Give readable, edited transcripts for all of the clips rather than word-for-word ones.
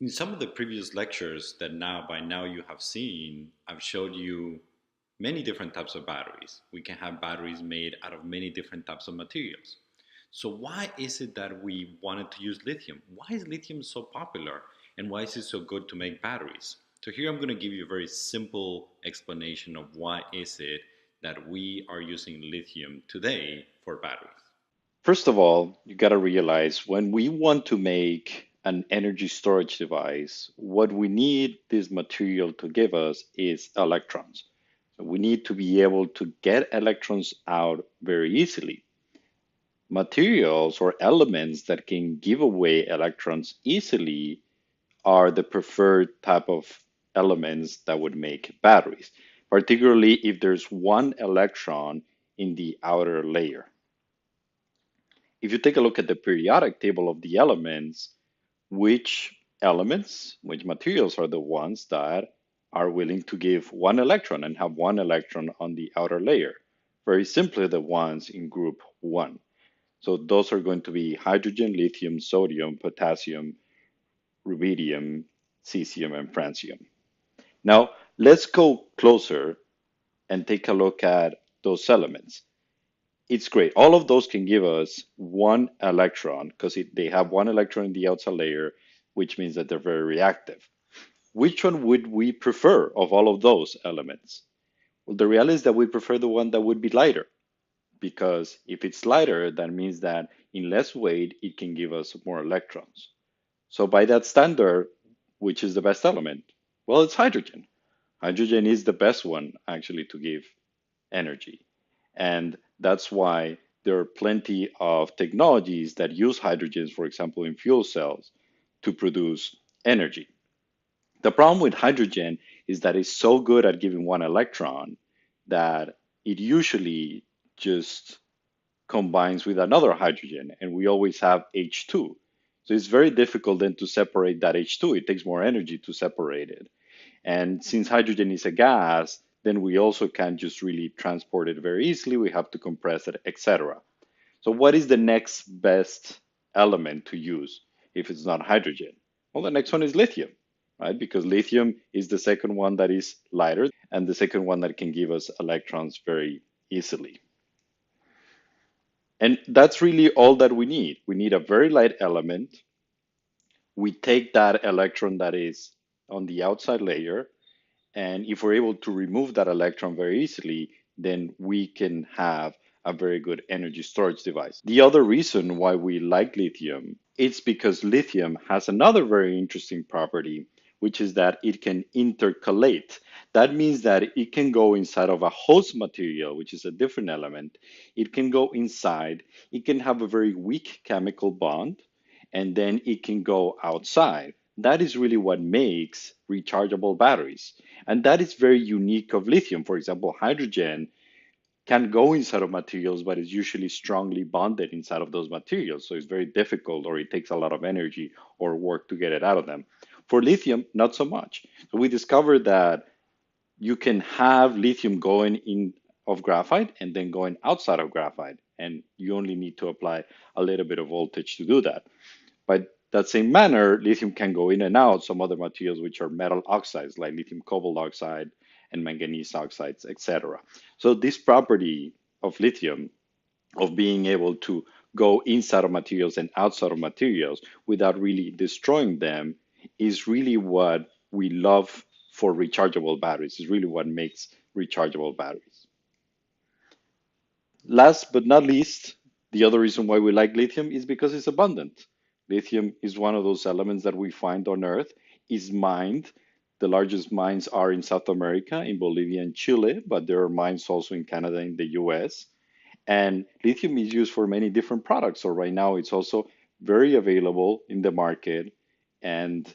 In some of the previous lectures that by now you have seen, I've showed you many different types of batteries. We can have batteries made out of many different types of materials. So why is it that we wanted to use lithium? Why is lithium so popular and why is it so good to make batteries? So here I'm going to give you a very simple explanation of why is it that we are using lithium today for batteries. First of all, you got to realize when we want to make an energy storage device, what we need this material to give us is electrons. So we need to be able to get electrons out very easily. Materials or elements that can give away electrons easily are the preferred type of elements that would make batteries, particularly if there's one electron in the outer layer. If you take a look at the periodic table of the elements, which materials are the ones that are willing to give one electron and have one electron on the outer layer? Very simply, the ones in group 1. So those are going to be hydrogen, lithium, sodium, potassium, rubidium, cesium, and francium. Now, let's go closer and take a look at those elements. It's great. All of those can give us one electron because they have one electron in the outside layer, which means that they're very reactive. Which one would we prefer of all of those elements? Well, the reality is that we prefer the one that would be lighter because if it's lighter, that means that in less weight, it can give us more electrons. So by that standard, which is the best element? Well, it's hydrogen. Hydrogen is the best one actually to give energy. And that's why there are plenty of technologies that use hydrogens, for example, in fuel cells to produce energy. The problem with hydrogen is that it's so good at giving one electron that it usually just combines with another hydrogen, and we always have H2. So it's very difficult then to separate that H2. It takes more energy to separate it. And since hydrogen is a gas, then we also can't just really transport it very easily. We have to compress it, etc. So what is the next best element to use if it's not hydrogen? Well, the next one is lithium, right? Because lithium is the second one that is lighter and the second one that can give us electrons very easily. And that's really all that we need. We need a very light element. We take that electron that is on the outside layer, and if we're able to remove that electron very easily, then we can have a very good energy storage device. The other reason why we like lithium is because lithium has another very interesting property, which is that it can intercalate. That means that it can go inside of a host material, which is a different element. It can go inside, it can have a very weak chemical bond, and then it can go outside. That is really what makes rechargeable batteries. And that is very unique of lithium. For example, hydrogen can go inside of materials, but is usually strongly bonded inside of those materials. So it's very difficult, or it takes a lot of energy or work to get it out of them. For lithium, not so much. So we discovered that you can have lithium going in of graphite and then going outside of graphite. And you only need to apply a little bit of voltage to do that. By that same manner, lithium can go in and out some other materials which are metal oxides like lithium cobalt oxide and manganese oxides, etc. So this property of lithium of being able to go inside of materials and outside of materials without really destroying them is really what we love for rechargeable batteries. Is really what makes rechargeable batteries. Last but not least, the other reason why we like lithium is because it's abundant. Lithium is one of those elements that we find on Earth, is mined. The largest mines are in South America, in Bolivia and Chile, but there are mines also in Canada and the US. And lithium is used for many different products. So right now it's also very available in the market, and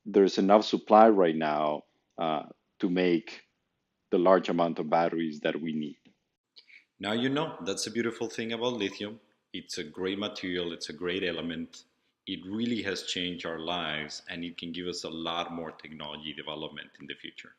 there's enough supply right now to make the large amount of batteries that we need. Now you know, that's a beautiful thing about lithium. It's a great material, it's a great element. It really has changed our lives and it can give us a lot more technology development in the future.